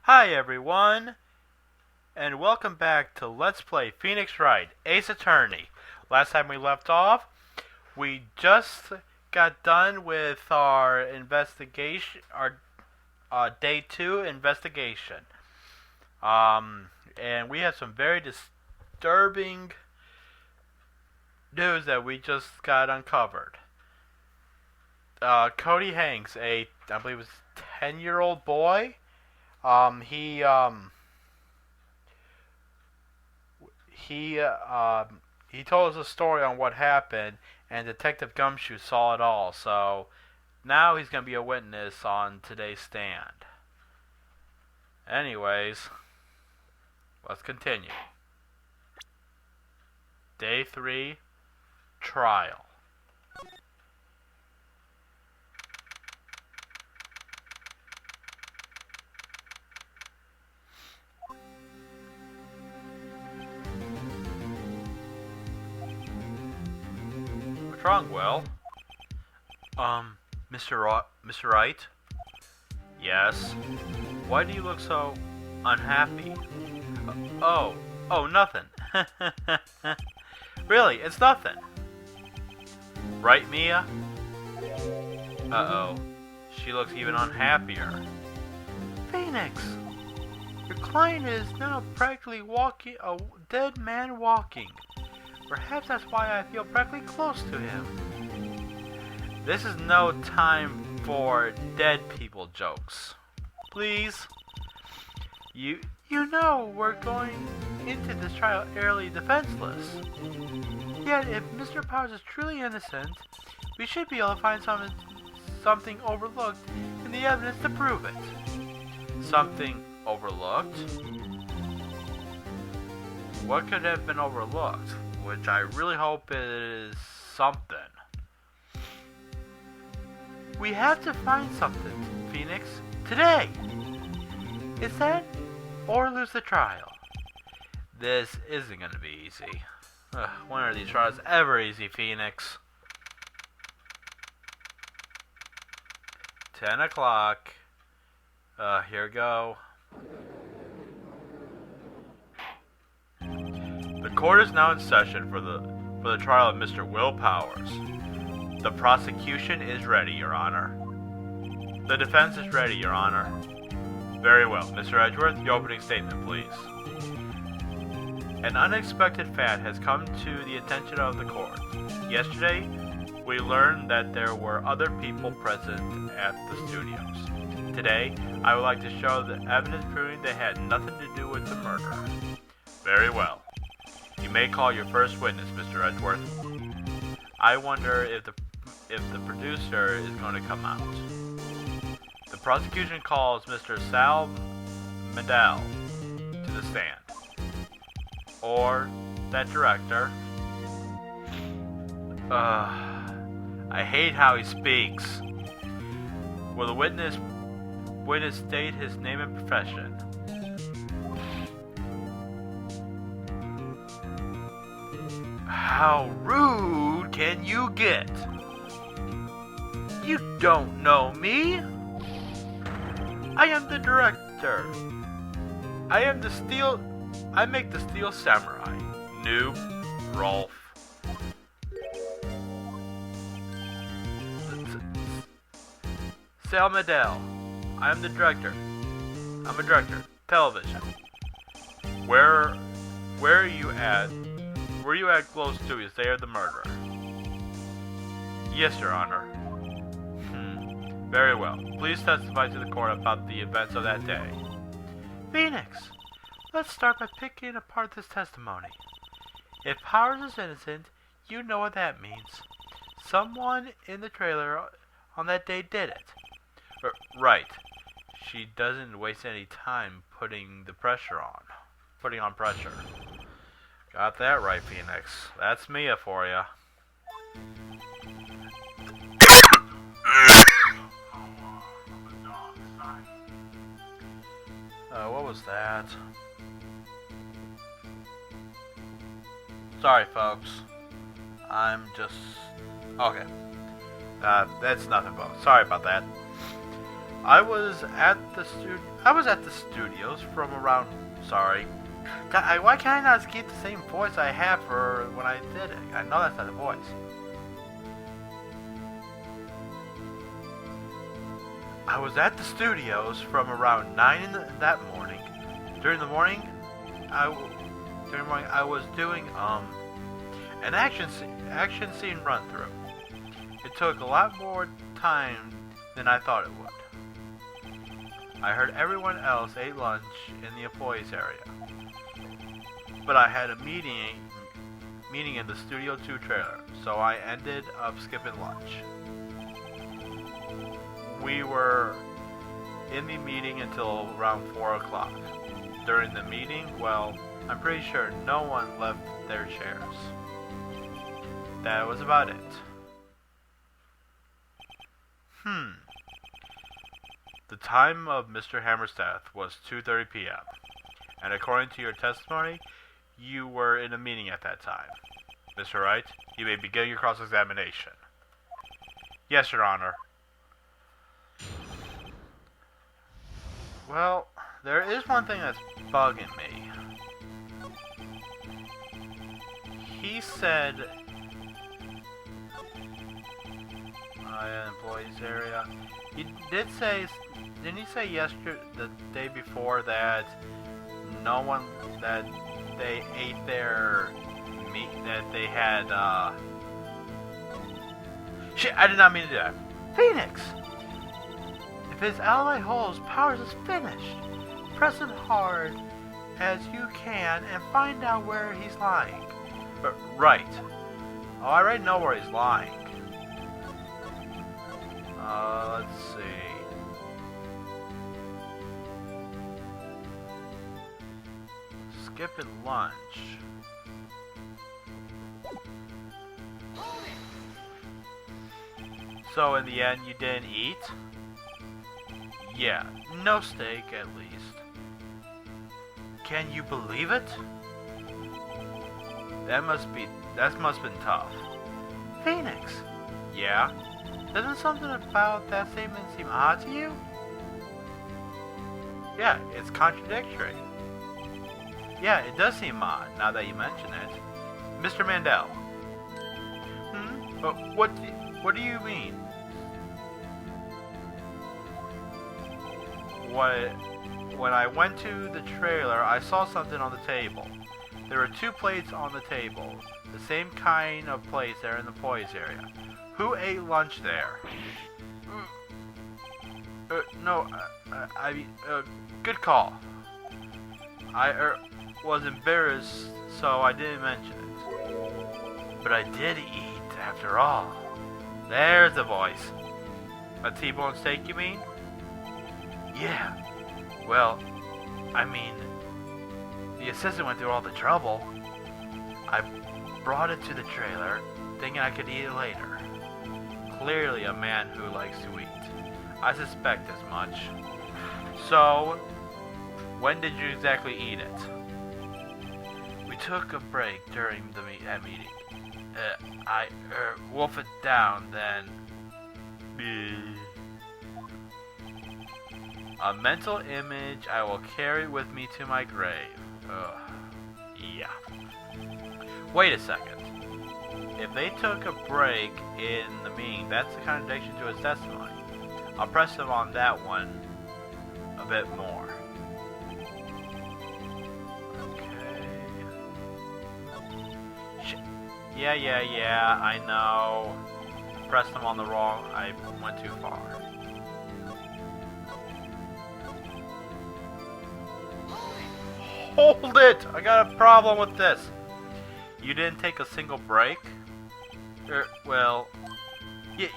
Hi everyone, and welcome back to Let's Play Phoenix Wright, Ace Attorney. Last time we left off, we just got done with our investigation, our day 2 investigation. And we had some very disturbing news that we just got uncovered. Cody Hanks, I believe it was 10-year-old boy. He told us a story on what happened, and Detective Gumshoe saw it all. So now he's gonna be a witness on today's stand. Anyways, let's continue. Day 3, trial. What's wrong, Will? Mr. Wright? Yes? Why do you look so unhappy? Oh, nothing. Really, it's nothing. Right, Mia? Uh-oh. She looks even unhappier. Phoenix! Your client is now practically a dead man walking. Perhaps that's why I feel practically close to him. This is no time for dead people jokes. Please. You know we're going into this trial utterly defenseless. Yet if Mr. Powers is truly innocent, we should be able to find something overlooked in the evidence to prove it. Something overlooked? What could have been overlooked? Which I really hope is something. We have to find something, Phoenix, today. Is that or lose the trial? This isn't going to be easy. When are these trials ever easy, Phoenix? 10 o'clock. Here we go. The court is now in session for the trial of Mr. Will Powers. The prosecution is ready, Your Honor. The defense is ready, Your Honor. Very well. Mr. Edgeworth, your opening statement, please. An unexpected fact has come to the attention of the court. Yesterday, we learned that there were other people present at the studios. Today, I would like to show the evidence proving they had nothing to do with the murder. Very well. You may call your first witness, Mr. Edgeworth. I wonder if the producer is going to come out. The prosecution calls Mr. Mendel to the stand. Or that director. I hate how he speaks. Will the witness state his name and profession? How rude can you get? You don't know me. I am the director. I make the Steel Samurai. Noob, Rolf. Sal Mendel. I am the director. I'm a director. Television. Where are you at? Were you at close to his day of the murderer? Yes, Your Honor. Very well. Please testify to the court about the events of that day. Phoenix, let's start by picking apart this testimony. If Powers is innocent, you know what that means. Someone in the trailer on that day did it. Right. She doesn't waste any time putting on pressure. Got that right, Phoenix. That's Mia for ya. What was that? Sorry, folks. I'm just... Okay. That's nothing, folks. Sorry about that. I was at the studios from around. Sorry. Why can't I not keep the same voice I had for when I did it? I know that's not the voice. I was at the studios from around 9 in that morning. During the morning, I was doing an action scene run through. It took a lot more time than I thought it would. I heard everyone else ate lunch in the employees area, but I had a meeting in the Studio 2 trailer, so I ended up skipping lunch. We were in the meeting until around 4 o'clock. During the meeting, well, I'm pretty sure no one left their chairs. That was about it. The time of Mr. Hammer's death was 2:30 p.m. And according to your testimony, you were in a meeting at that time. Mr. Wright, you may begin your cross-examination. Yes, Your Honor. Well, there is one thing that's bugging me. He said... employees area. He did say... Didn't he say yesterday, the day before, that no one... that they ate their meat... that they had, Shit, I did not mean to do that. Phoenix! If his ally holds, Powers is finished. Press him hard as you can and find out where he's lying. Right. Oh, I already know where he's lying. Let's see. Skipping lunch. So in the end, you didn't eat? Yeah, no steak at least. Can you believe it? That must have been tough. Phoenix. Yeah? Doesn't something about that statement seem odd to you? Yeah, it's contradictory. Yeah, it does seem odd now that you mention it. Mr. Mendel. But what do you mean? When I went to the trailer, I saw something on the table. There were 2 plates on the table, the same kind of plates there in the employees area. Who ate lunch there? Good call. I was embarrassed, so I didn't mention it. But I did eat, after all. There's the voice. A T-bone steak, you mean? Yeah. Well, I mean, the assistant went through all the trouble. I brought it to the trailer, thinking I could eat it later. Clearly a man who likes to eat. I suspect as much. So, when did you exactly eat it? We took a break during that meeting. I wolf it down, then... A mental image I will carry with me to my grave. Ugh. Yeah. Wait a second. If they took a break in the meeting, that's a contradiction to his testimony. I'll press him on that one a bit more. Okay. Yeah, I know. Pressed him on the wrong. I went too far. Hold it! I got a problem with this. You didn't take a single break? Well,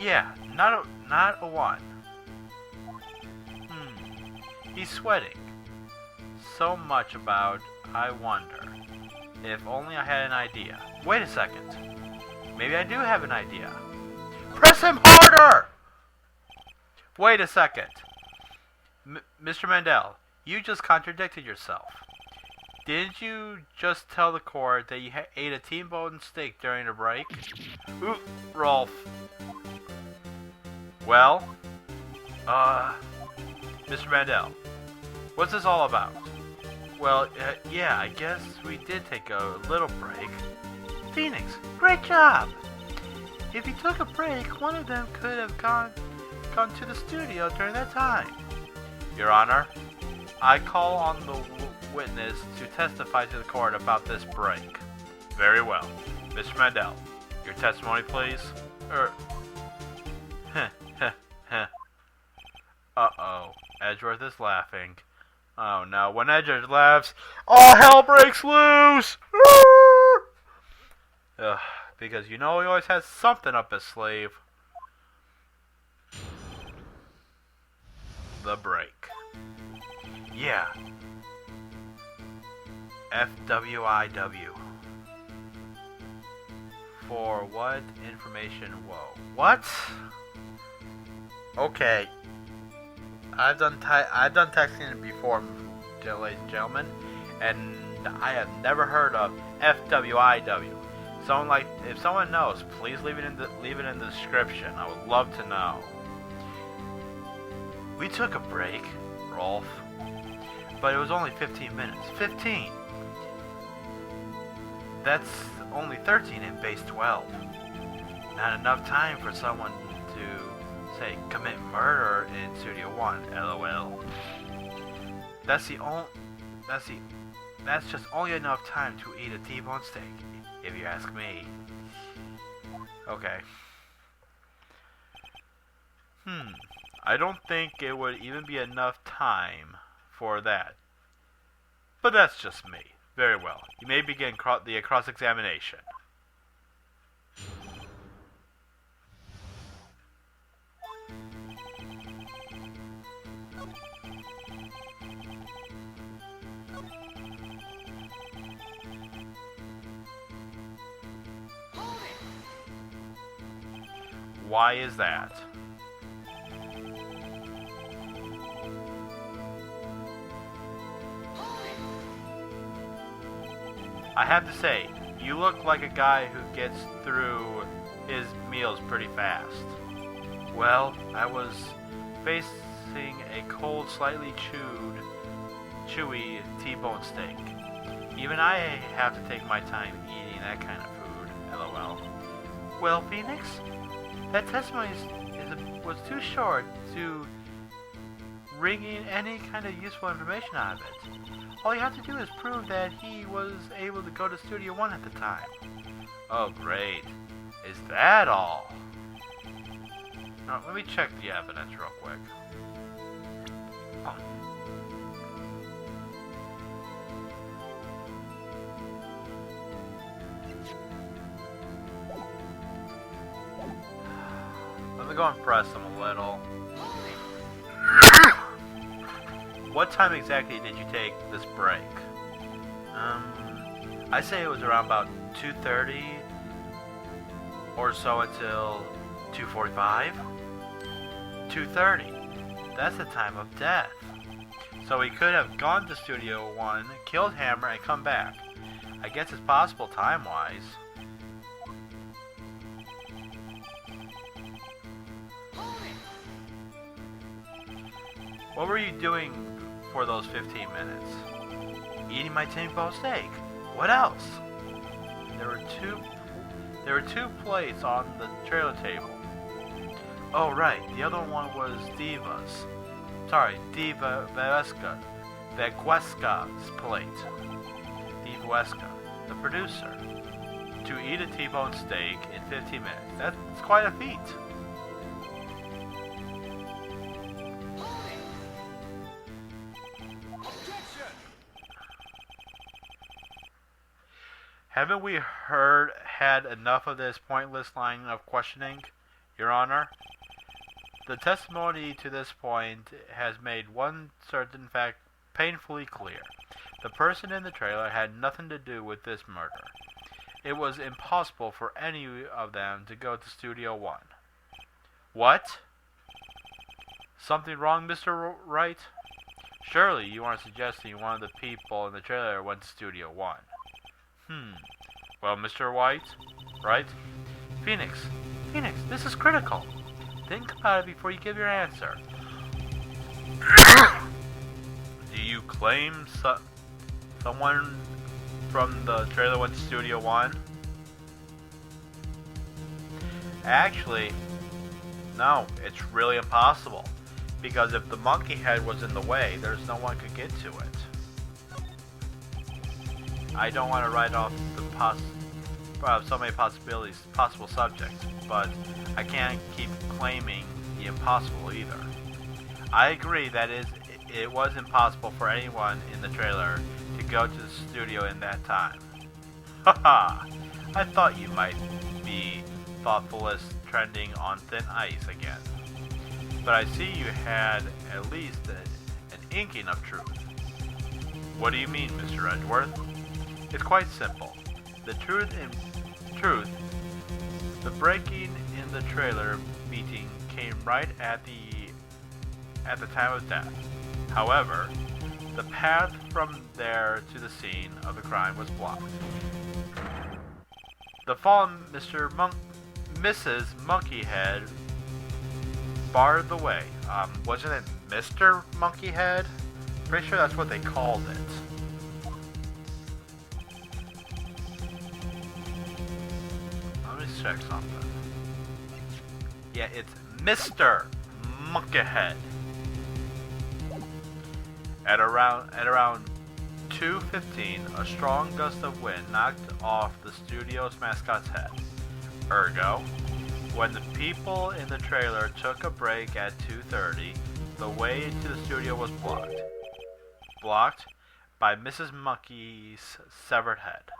yeah, not a one. He's sweating. So much about, I wonder. If only I had an idea. Wait a second. Maybe I do have an idea. Press him harder! Wait a second. Mr. Mendel, you just contradicted yourself. Didn't you just tell the court that you ate a T-bone steak during a break? Ooh, Rolf. Well, Mr. Mendel, what's this all about? Well, yeah, I guess we did take a little break. Phoenix, great job! If you took a break, one of them could have gone to the studio during that time. Your Honor, I call on the witness to testify to the court about this break. Very well. Mr. Mendel, your testimony, please. Uh-oh. Edgeworth is laughing. Oh no, when Edgeworth laughs, all hell breaks loose! Ugh, because you know he always has something up his sleeve. The break. Yeah. FWIW. For what information? Whoa. What? Okay. I've done texting before, ladies and gentlemen, and I have never heard of FWIW. If someone knows, please leave it in the description. I would love to know. We took a break, Rolf, but it was only 15 minutes. 15. That's only 13 in base 12. Not enough time for someone to, say, commit murder in Studio 1, LOL. That's just only enough time to eat a T-bone steak, if you ask me. Okay. I don't think it would even be enough time for that. But that's just me. Very well. You may begin the cross-examination. Why is that? I have to say, you look like a guy who gets through his meals pretty fast. Well, I was facing a cold, slightly chewy T-bone steak. Even I have to take my time eating that kind of food, LOL. Well, Phoenix, that testimony was too short to wring in any kind of useful information out of it. All you have to do is prove that he was able to go to Studio 1 at the time. Oh, great. Is that all? Now, let me check the evidence real quick. Oh. Let me go and press him a little. What time exactly did you take this break? I say it was around about 2:30 or so until 2:45. 2:30. That's the time of death. So he could have gone to Studio 1, killed Hammer, and come back. I guess it's possible time-wise. What were you doing for those 15 minutes? Eating my T-bone steak. What else? There were two plates on the trailer table. Oh right, the other one was Diva's plate. Diva Weska, the producer. To eat a T-bone steak in 15 minutes. That's quite a feat. Haven't we had enough of this pointless line of questioning, Your Honor? The testimony to this point has made one certain fact painfully clear. The person in the trailer had nothing to do with this murder. It was impossible for any of them to go to Studio 1. What? Something wrong, Mr. Wright? Surely you aren't suggesting one of the people in the trailer went to Studio 1. Well, Mr. Wright? Phoenix, this is critical. Think about it before you give your answer. claim someone from the trailer went to Studio One? Actually, no, it's really impossible. Because if the monkey head was in the way, there's no one could get to it. I don't want to write off the so many possible subjects, but I can't keep claiming the impossible either. I agree that it was impossible for anyone in the trailer to go to the studio in that time. Haha! I thought you might be thoughtfulest trending on thin ice again. But I see you had at least an inking of truth. What do you mean, Mr. Edgeworth? It's quite simple. The breaking in the trailer meeting came right at the time of death. However, the path from there to the scene of the crime was blocked. The fallen Mrs. Monkeyhead barred the way. Wasn't it Mr. Monkeyhead? Pretty sure that's what they called it. Let me check something. Yeah, it's Mr. Monkeyhead. At around 2:15, a strong gust of wind knocked off the studio's mascot's head. Ergo, when the people in the trailer took a break at 2:30, the way into the studio was blocked. Blocked by Mrs. Monkey's severed head.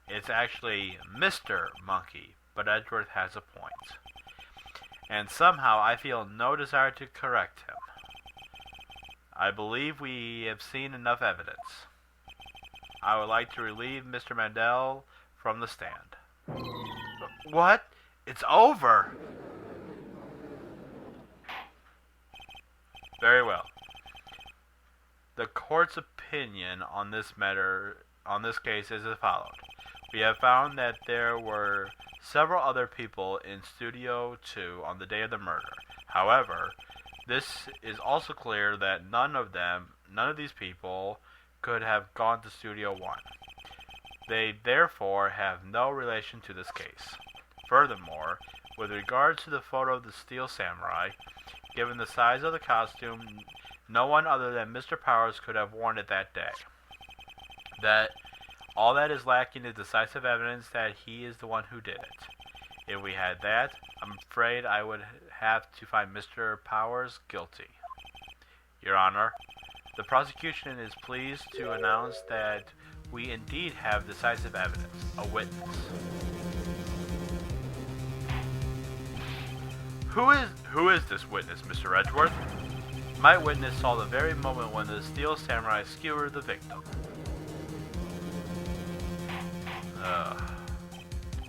It's actually Mr. Monkey, but Edgeworth has a point. And somehow I feel no desire to correct him. I believe we have seen enough evidence. I would like to relieve Mr. Mendel from the stand. What? It's over! Very well. The court's opinion on this case is as follows. We have found that there were several other people in Studio 2 on the day of the murder. However, this is also clear that none of these people could have gone to Studio 1. They therefore have no relation to this case. Furthermore, with regard to the photo of the Steel Samurai, given the size of the costume, no one other than Mr. Powers could have worn it that day. All that is lacking is decisive evidence that he is the one who did it. If we had that, I'm afraid I would have to find Mr. Powers guilty. Your Honor, the prosecution is pleased to announce that we indeed have decisive evidence, a witness. Who is this witness, Mr. Edgeworth? My witness saw the very moment when the Steel Samurai skewered the victim.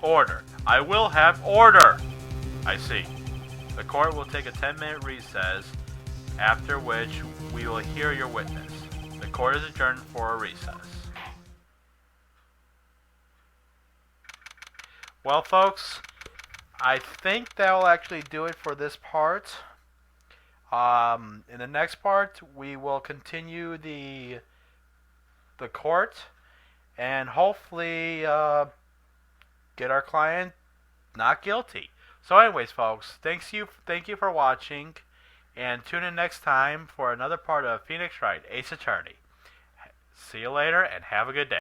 Order. I will have order! I see. The court will take a 10-minute recess, after which we will hear your witness. The court is adjourned for a recess. Well, folks, I think that will actually do it for this part. In the next part, we will continue the court and hopefully get our client not guilty. So anyways, folks, thank you for watching, and tune in next time for another part of Phoenix Wright, Ace Attorney. See you later, and have a good day.